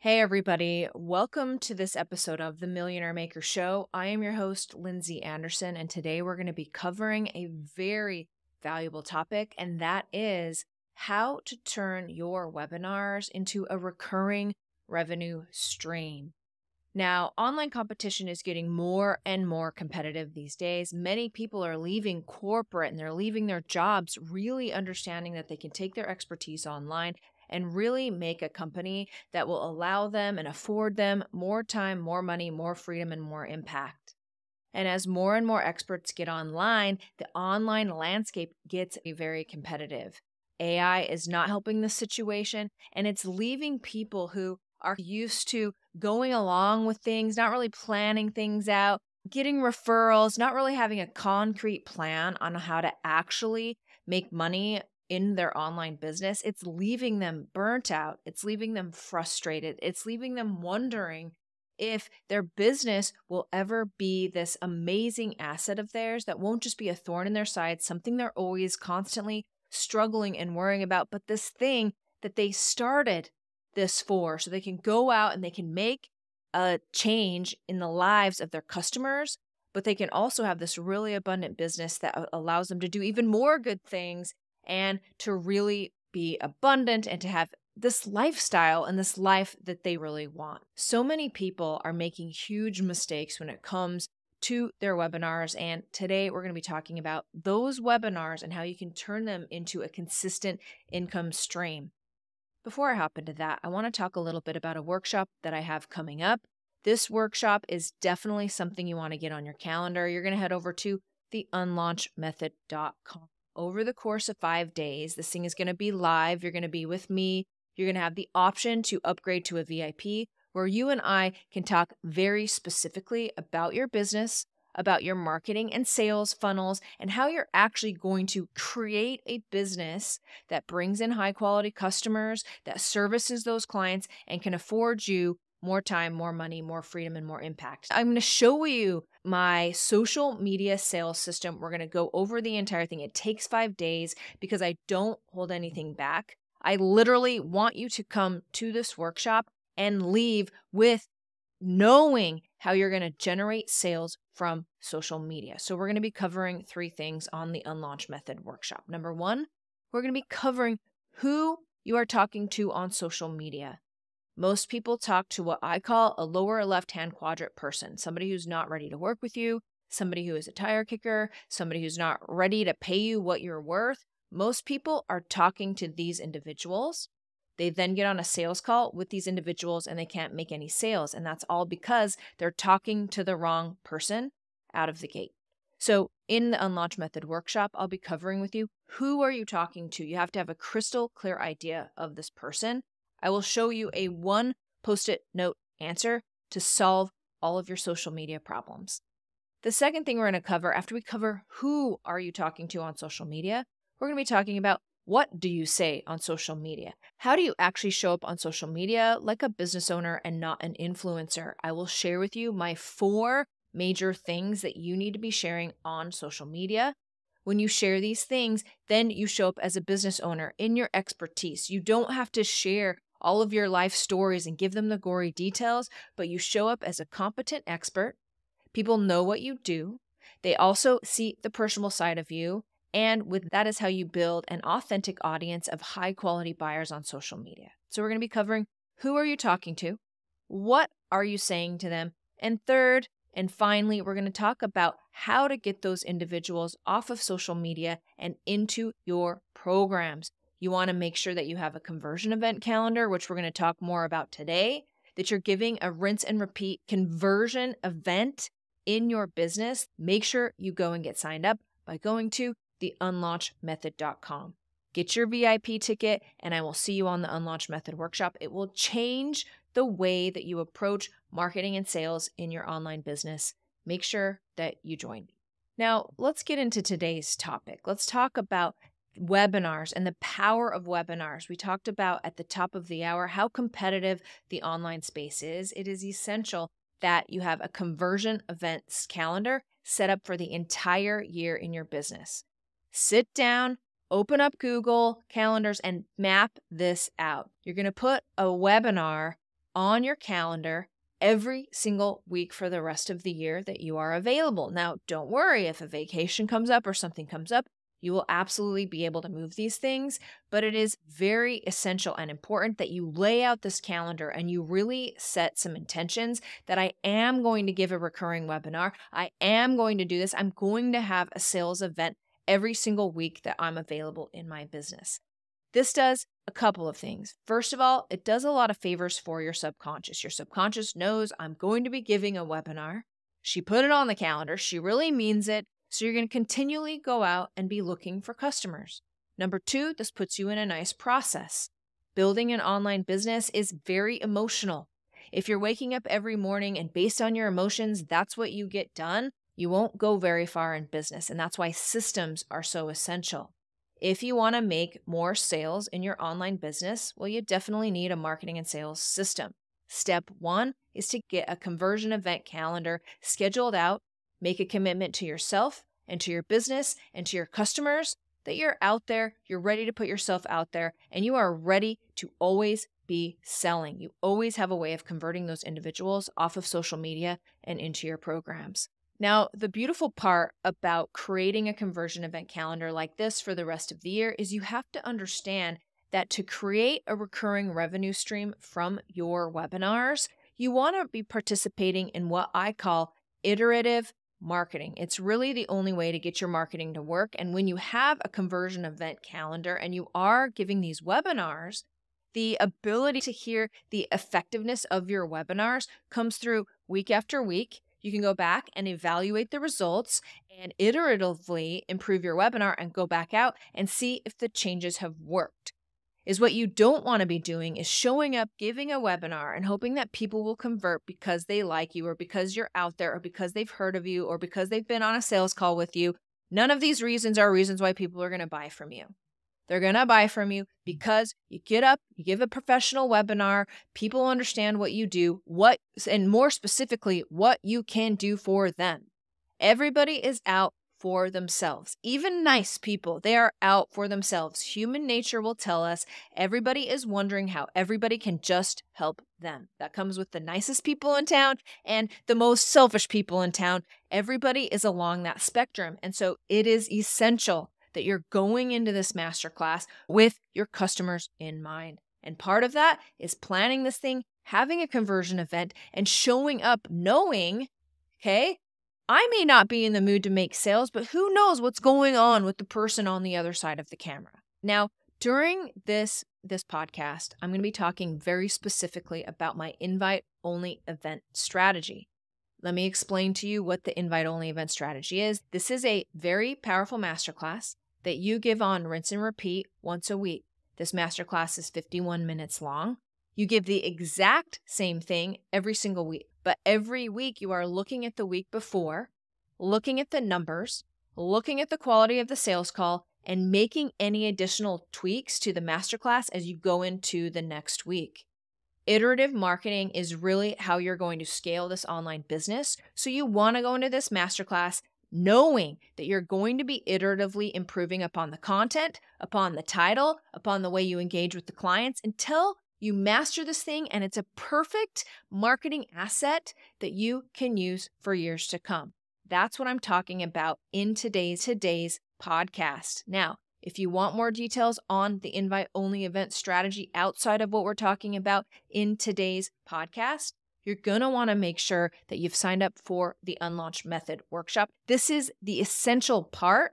Hey, everybody. Welcome to this episode of the Millionaire Maker Show. I am your host, Lindsey Anderson, and today we're going to be covering a very valuable topic, and that is how to turn your webinars into a recurring revenue stream. Now, online competition is getting more and more competitive these days. Many people are leaving corporate and they're leaving their jobs, really understanding that they can take their expertise online and really make a company that will allow them and afford them more time, more money, more freedom, and more impact. And as more and more experts get online, the online landscape gets very competitive. AI is not helping the situation, and it's leaving people who are used to going along with things, not really planning things out, getting referrals, not really having a concrete plan on how to actually make money in their online business. It's leaving them burnt out. It's leaving them frustrated. It's leaving them wondering if their business will ever be this amazing asset of theirs that won't just be a thorn in their side, something they're always constantly struggling and worrying about, but this thing that they started this for, so they can go out and they can make a change in the lives of their customers, but they can also have this really abundant business that allows them to do even more good things and to really be abundant and to have this lifestyle and this life that they really want. So many people are making huge mistakes when it comes to their webinars. And today we're going to be talking about those webinars and how you can turn them into a consistent income stream. Before I hop into that, I want to talk a little bit about a workshop that I have coming up. This workshop is definitely something you want to get on your calendar. You're going to head over to theunlaunchmethod.com. Over the course of 5 days, this thing is going to be live. You're going to be with me. You're going to have the option to upgrade to a VIP where you and I can talk very specifically about your business, about your marketing and sales funnels, and how you're actually going to create a business that brings in high quality customers, that services those clients, and can afford you more time, more money, more freedom, and more impact. I'm going to show you my social media sales system. We're going to go over the entire thing. It takes 5 days because I don't hold anything back. I literally want you to come to this workshop and leave with knowing how you're going to generate sales from social media. So we're going to be covering 3 things on the Unlaunch Method workshop. Number 1, we're going to be covering who you are talking to on social media. Most people talk to what I call a lower left-hand quadrant person, somebody who's not ready to work with you, somebody who is a tire kicker, somebody who's not ready to pay you what you're worth. Most people are talking to these individuals. They then get on a sales call with these individuals and they can't make any sales. And that's all because they're talking to the wrong person out of the gate. So in the Unlaunch Method workshop, I'll be covering with you, who are you talking to? You have to have a crystal clear idea of this person. I will show you a 1 post-it note answer to solve all of your social media problems. The second thing we're going to cover, after we cover who are you talking to on social media, we're going to be talking about what do you say on social media? How do you actually show up on social media like a business owner and not an influencer? I will share with you my 4 major things that you need to be sharing on social media. When you share these things, then you show up as a business owner in your expertise. You don't have to share all of your life stories and give them the gory details, but you show up as a competent expert. People know what you do. They also see the personal side of you. And with that is how you build an authentic audience of high quality buyers on social media. So we're going to be covering who are you talking to? What are you saying to them? And third, and finally, we're going to talk about how to get those individuals off of social media and into your programs. You want to make sure that you have a conversion event calendar, which we're going to talk more about today, that you're giving a rinse and repeat conversion event in your business. Make sure you go and get signed up by going to theunlaunchmethod.com. Get your VIP ticket, and I will see you on the Unlaunch Method workshop. It will change the way that you approach marketing and sales in your online business. Make sure that you join me. Now, let's get into today's topic. Let's talk about webinars and the power of webinars. We talked about at the top of the hour how competitive the online space is. It is essential that you have a conversion events calendar set up for the entire year in your business. Sit down, open up Google Calendars, and map this out. You're going to put a webinar on your calendar every single week for the rest of the year that you are available. Now, don't worry if a vacation comes up or something comes up. You will absolutely be able to move these things, but it is very essential and important that you lay out this calendar and you really set some intentions that I am going to give a recurring webinar. I am going to do this. I'm going to have a sales event every single week that I'm available in my business. This does a couple of things. First of all, it does a lot of favors for your subconscious. Your subconscious knows I'm going to be giving a webinar. She put it on the calendar. She really means it. So you're going to continually go out and be looking for customers. Number two, this puts you in a nice process. Building an online business is very emotional. If you're waking up every morning and based on your emotions, that's what you get done, you won't go very far in business. And that's why systems are so essential. If you want to make more sales in your online business, well, you definitely need a marketing and sales system. Step one is to get a conversion event calendar scheduled out. Make a commitment to yourself and to your business and to your customers that you're out there, you're ready to put yourself out there, and you are ready to always be selling. You always have a way of converting those individuals off of social media and into your programs. Now, the beautiful part about creating a conversion event calendar like this for the rest of the year is you have to understand that to create a recurring revenue stream from your webinars, you want to be participating in what I call iterative marketing. It's really the only way to get your marketing to work. And when you have a conversion event calendar and you are giving these webinars, the ability to hear the effectiveness of your webinars comes through week after week. You can go back and evaluate the results and iteratively improve your webinar and go back out and see if the changes have worked. Is what you don't want to be doing is showing up, giving a webinar, and hoping that people will convert because they like you or because you're out there or because they've heard of you or because they've been on a sales call with you. None of these reasons are reasons why people are going to buy from you. They're going to buy from you because you get up, you give a professional webinar, people understand what you do, and more specifically, what you can do for them. Everybody is out for themselves. Even nice people, they are out for themselves. Human nature will tell us everybody is wondering how everybody can just help them. That comes with the nicest people in town and the most selfish people in town. Everybody is along that spectrum. And so it is essential that you're going into this masterclass with your customers in mind. And part of that is planning this thing, having a conversion event, and showing up knowing, okay, I may not be in the mood to make sales, but who knows what's going on with the person on the other side of the camera. Now, during this podcast, I'm going to be talking very specifically about my invite-only event strategy. Let me explain to you what the invite-only event strategy is. This is a very powerful masterclass that you give on rinse and repeat once a week. This masterclass is 51 minutes long. You give the exact same thing every single week, but every week you are looking at the week before, looking at the numbers, looking at the quality of the sales call, and making any additional tweaks to the masterclass as you go into the next week. Iterative marketing is really how you're going to scale this online business. So you want to go into this masterclass knowing that you're going to be iteratively improving upon the content, upon the title, upon the way you engage with the clients until you master this thing and it's a perfect marketing asset that you can use for years to come. That's what I'm talking about in today's podcast. Now, if you want more details on the invite-only event strategy outside of what we're talking about in today's podcast, you're going to want to make sure that you've signed up for the Unlaunched Method workshop. This is the essential part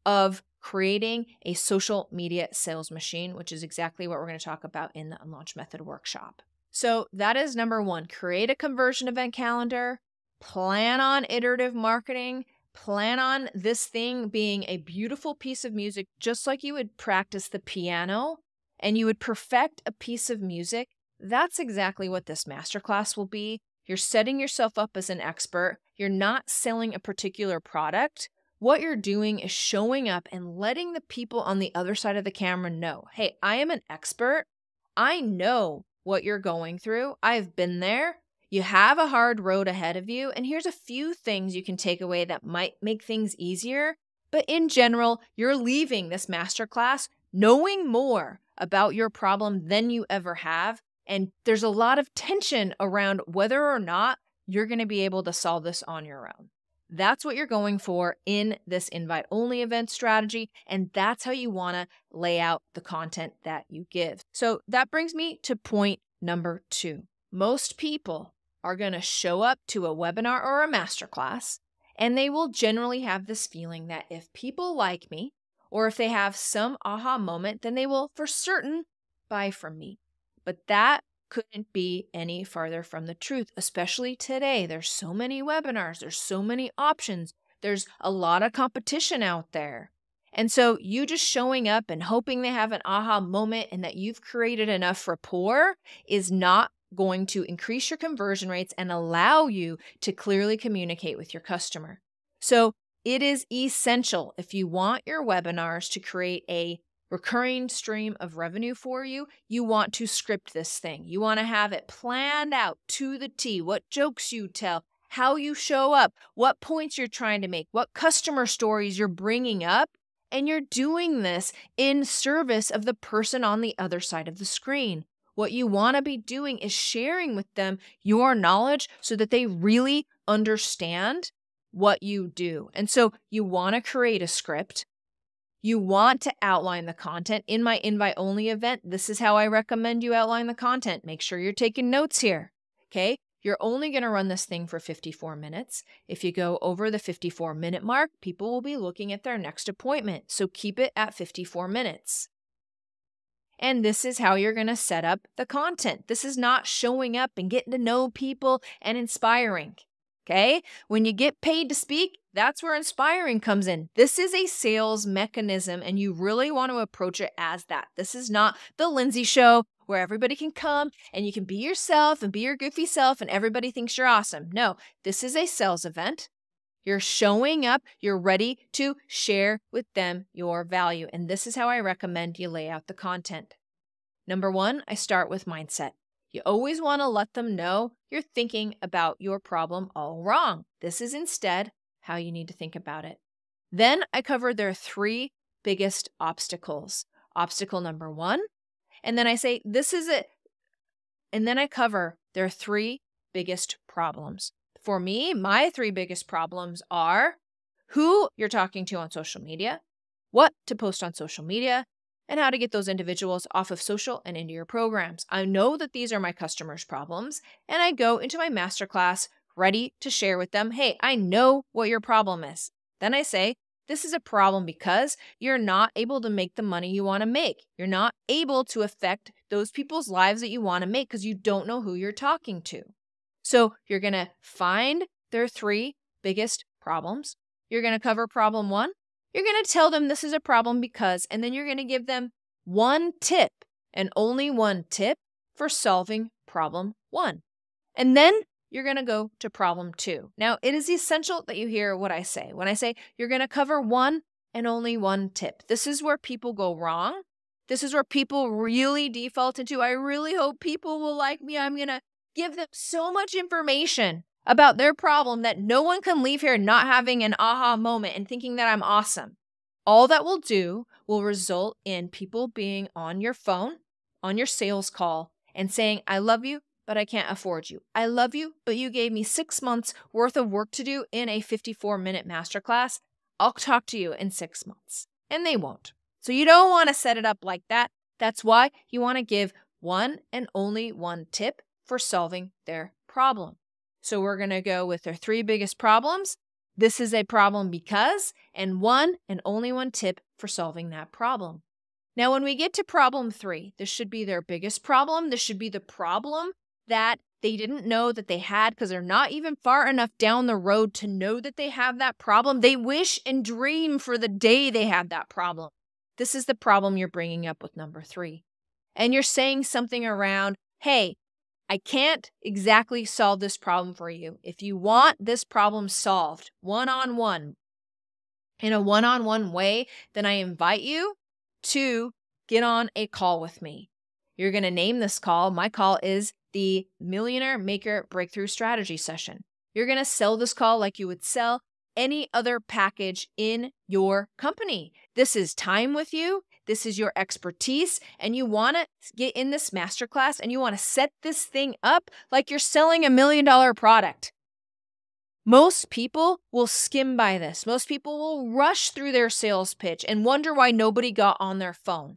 of creating a social media sales machine, which is exactly what we're going to talk about in the Unlaunched Method workshop. So that is number one, create a conversion event calendar, plan on iterative marketing, plan on this thing being a beautiful piece of music, just like you would practice the piano and you would perfect a piece of music. That's exactly what this masterclass will be. You're setting yourself up as an expert. You're not selling a particular product. What you're doing is showing up and letting the people on the other side of the camera know, hey, I am an expert. I know what you're going through. I've been there. You have a hard road ahead of you. And here's a few things you can take away that might make things easier. But in general, you're leaving this masterclass knowing more about your problem than you ever have. And there's a lot of tension around whether or not you're going to be able to solve this on your own. That's what you're going for in this invite-only event strategy, and that's how you want to lay out the content that you give. So that brings me to point number 2. Most people are going to show up to a webinar or a masterclass, and they will generally have this feeling that if people like me, or if they have some aha moment, then they will for certain buy from me. But that couldn't be any farther from the truth, especially today. There's so many webinars, there's so many options, there's a lot of competition out there. And so you just showing up and hoping they have an aha moment and that you've created enough rapport is not going to increase your conversion rates and allow you to clearly communicate with your customer. So it is essential, if you want your webinars to create a recurring stream of revenue for you, you want to script this thing. You want to have it planned out to the T, what jokes you tell, how you show up, what points you're trying to make, what customer stories you're bringing up, and you're doing this in service of the person on the other side of the screen. What you want to be doing is sharing with them your knowledge so that they really understand what you do. And so you want to create a script. You want to outline the content. In my invite-only event, this is how I recommend you outline the content. Make sure you're taking notes here, okay? You're only going to run this thing for 54 minutes. If you go over the 54-minute mark, people will be looking at their next appointment. So keep it at 54 minutes. And this is how you're going to set up the content. This is not showing up and getting to know people and inspiring. Okay? When you get paid to speak, that's where inspiring comes in. This is a sales mechanism, and you really want to approach it as that. This is not the Lindsey show where everybody can come and you can be yourself and be your goofy self and everybody thinks you're awesome. No, this is a sales event. You're showing up, you're ready to share with them your value. And this is how I recommend you lay out the content. Number 1, I start with mindset. You always want to let them know you're thinking about your problem all wrong. This is instead how you need to think about it. Then I cover their 3 biggest obstacles. Obstacle number 1, and then I say, this is it. And then I cover their 3 biggest problems. For me, my 3 biggest problems are who you're talking to on social media, what to post on social media, and how to get those individuals off of social and into your programs. I know that these are my customers' problems, and I go into my masterclass ready to share with them, hey, I know what your problem is. Then I say, this is a problem because you're not able to make the money you want to make. You're not able to affect those people's lives that you want to make because you don't know who you're talking to. So you're going to find their 3 biggest problems. You're going to cover problem 1. You're going to tell them this is a problem because, and then you're going to give them 1 tip and only 1 tip for solving problem 1. And then you're going to go to problem 2. Now, it is essential that you hear what I say. When I say you're going to cover 1 and only 1 tip, this is where people go wrong. This is where people really default into, I really hope people will like me. I'm going to give them so much information about their problem that no one can leave here not having an aha moment and thinking that I'm awesome. All that will do will result in people being on your phone, on your sales call, and saying, I love you, but I can't afford you. I love you, but you gave me 6 months worth of work to do in a 54-minute masterclass. I'll talk to you in 6 months. And they won't. So you don't want to set it up like that. That's why you want to give 1 and only 1 tip for solving their problem. So we're going to go with their 3 biggest problems. This is a problem because, and 1 and only 1 tip for solving that problem. Now, when we get to problem 3, this should be their biggest problem. This should be the problem that they didn't know that they had because they're not even far enough down the road to know that they have that problem. They wish and dream for the day they have that problem. This is the problem you're bringing up with number 3. And you're saying something around, hey, I can't exactly solve this problem for you. If you want this problem solved one-on-one, in a one-on-one way, then I invite you to get on a call with me. You're going to name this call. My call is the Millionaire Maker Breakthrough Strategy Session. You're going to sell this call like you would sell any other package in your company. This is time with you. This is your expertise, and you want to get in this masterclass and you want to set this thing up like you're selling $1 million product. Most people will skim by this. Most people will rush through their sales pitch and wonder why nobody got on their phone.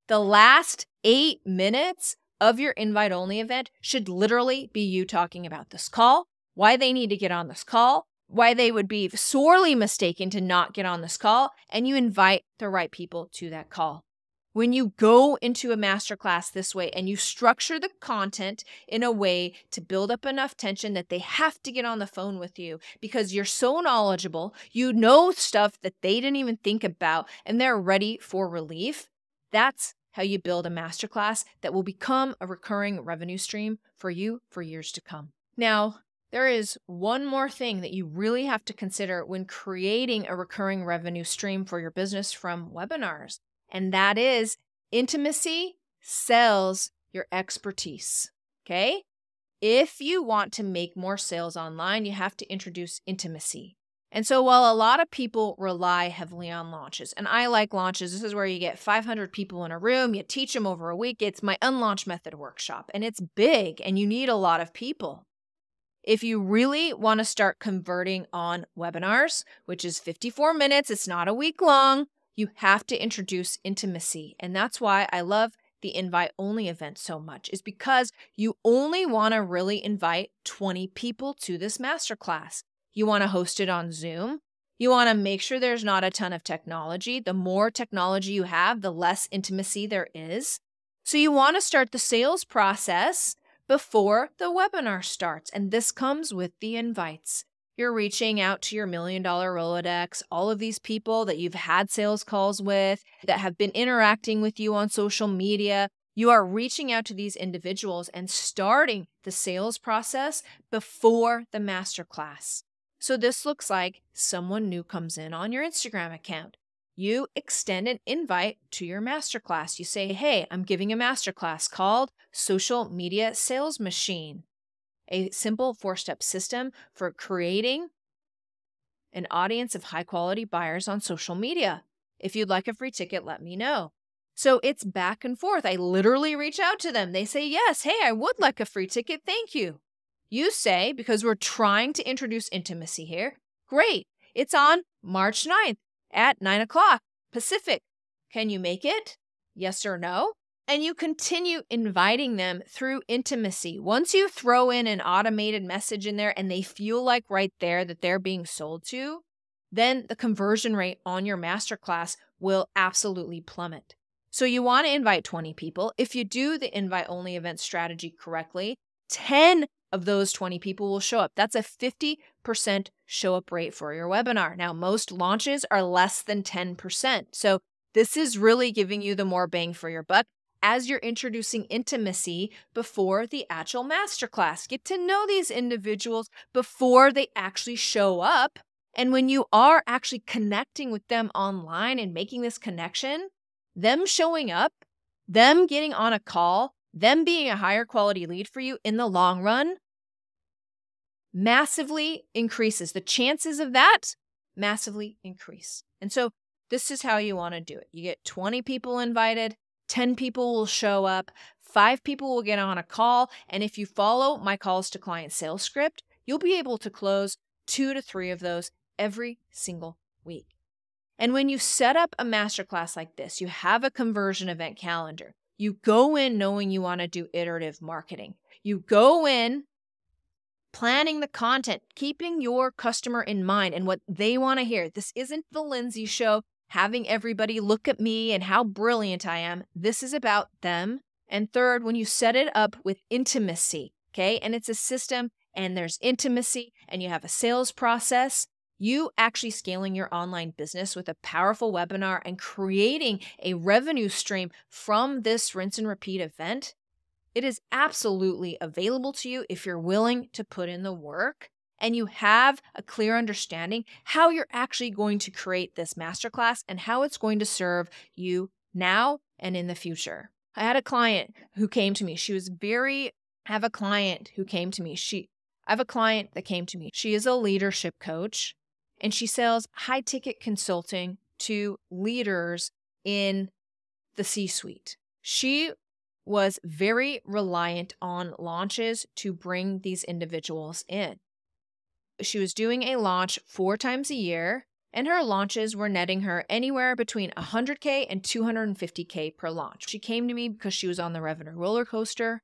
The last 8 minutes of your invite-only event should literally be you talking about this call, why they need to get on this call, why they would be sorely mistaken to not get on this call, and you invite the right people to that call. When you go into a masterclass this way and you structure the content in a way to build up enough tension that they have to get on the phone with you because you're so knowledgeable, you know stuff that they didn't even think about, and they're ready for relief, that's how you build a masterclass that will become a recurring revenue stream for you for years to come. Now, there is one more thing that you really have to consider when creating a recurring revenue stream for your business from webinars. And that is intimacy sells your expertise, okay? If you want to make more sales online, you have to introduce intimacy. And so while a lot of people rely heavily on launches, and I like launches, this is where you get 500 people in a room, you teach them over a week, it's my unlaunch method workshop, and it's big and you need a lot of people. If you really want to start converting on webinars, which is 54 minutes, it's not a week long, you have to introduce intimacy. And that's why I love the invite-only event so much, is because you only want to really invite 20 people to this masterclass. You want to host it on Zoom. You want to make sure there's not a ton of technology. The more technology you have, the less intimacy there is. So you want to start the sales process before the webinar starts. And this comes with the invites. You're reaching out to your $1 million Rolodex, all of these people that you've had sales calls with, that have been interacting with you on social media. You are reaching out to these individuals and starting the sales process before the masterclass. So this looks like someone new comes in on your Instagram account. You extend an invite to your masterclass. You say, hey, I'm giving a masterclass called Social Media Sales Machine, a simple 4-step system for creating an audience of high-quality buyers on social media. If you'd like a free ticket, let me know. So it's back and forth. I literally reach out to them. They say, yes, hey, I would like a free ticket. Thank you. You say, because we're trying to introduce intimacy here, great. It's on March 9th at 9 o'clock Pacific. Can you make it? Yes or no? And you continue inviting them through intimacy. Once you throw in an automated message in there and they feel like right there that they're being sold to, then the conversion rate on your masterclass will absolutely plummet. So you want to invite 20 people. If you do the invite-only event strategy correctly, 10 of those 20 people will show up. That's a 50% show up rate for your webinar. Now, most launches are less than 10%. So this is really giving you the more bang for your buck as you're introducing intimacy before the actual masterclass. Get to know these individuals before they actually show up. And when you are actually connecting with them online and making this connection, them showing up, them getting on a call, them being a higher quality lead for you in the long run massively increases. The chances of that massively increase. And so this is how you want to do it. You get 20 people invited, 10 people will show up, 5 people will get on a call, and if you follow my calls to client sales script, you'll be able to close 2 to 3 of those every single week. And when you set up a masterclass like this, you have a conversion event calendar. You go in knowing you want to do iterative marketing. You go in planning the content, keeping your customer in mind and what they want to hear. This isn't the Lindsey show, having everybody look at me and how brilliant I am. This is about them. And third, when you set it up with intimacy, okay, and it's a system and there's intimacy and you have a sales process, you actually scaling your online business with a powerful webinar and creating a revenue stream from this rinse and repeat event, it is absolutely available to you if you're willing to put in the work and you have a clear understanding how you're actually going to create this masterclass and how it's going to serve you now and in the future. I had a client who came to me. She is a leadership coach. And she sells high-ticket consulting to leaders in the C-suite. She was very reliant on launches to bring these individuals in. She was doing a launch 4 times a year, and her launches were netting her anywhere between $100K and $250K per launch. She came to me because she was on the revenue roller coaster.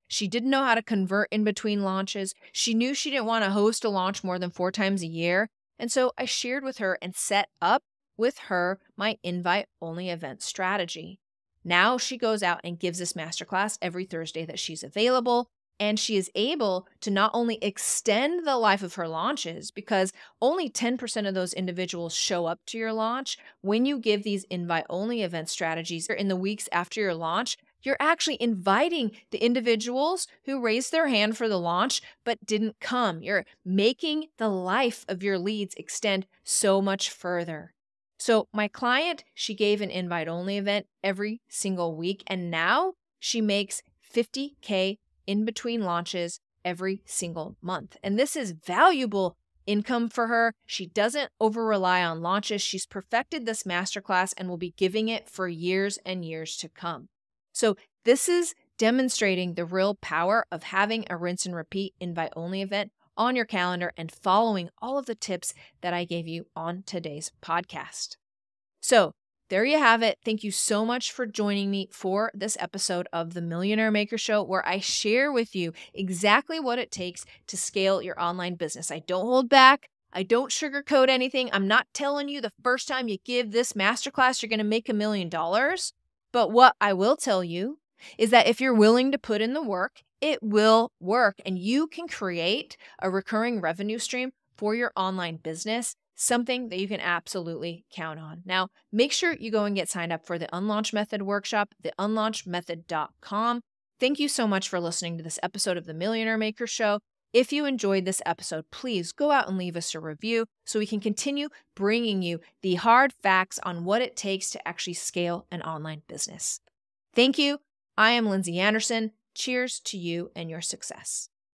She didn't know how to convert in between launches. She knew she didn't want to host a launch more than 4 times a year. And so I shared with her and set up with her my invite-only event strategy. Now she goes out and gives this masterclass every Thursday that she's available. And she is able to not only extend the life of her launches, because only 10% of those individuals show up to your launch. When you give these invite-only event strategies in the weeks after your launch, you're actually inviting the individuals who raised their hand for the launch but didn't come. You're making the life of your leads extend so much further. So my client, she gave an invite-only event every single week, and now she makes $50K in between launches every single month. And this is valuable income for her. She doesn't over-rely on launches. She's perfected this masterclass and will be giving it for years and years to come. So this is demonstrating the real power of having a rinse and repeat invite-only event on your calendar and following all of the tips that I gave you on today's podcast. So there you have it. Thank you so much for joining me for this episode of the Millionaire Maker Show, where I share with you exactly what it takes to scale your online business. I don't hold back. I don't sugarcoat anything. I'm not telling you the first time you give this masterclass, you're going to make $1 million. But what I will tell you is that if you're willing to put in the work, it will work, and you can create a recurring revenue stream for your online business, something that you can absolutely count on. Now, make sure you go and get signed up for the Unlaunch Method workshop, theunlaunchmethod.com. Thank you so much for listening to this episode of the Millionaire Maker Show. If you enjoyed this episode, please go out and leave us a review so we can continue bringing you the hard facts on what it takes to actually scale an online business. Thank you. I am Lindsey Anderson. Cheers to you and your success.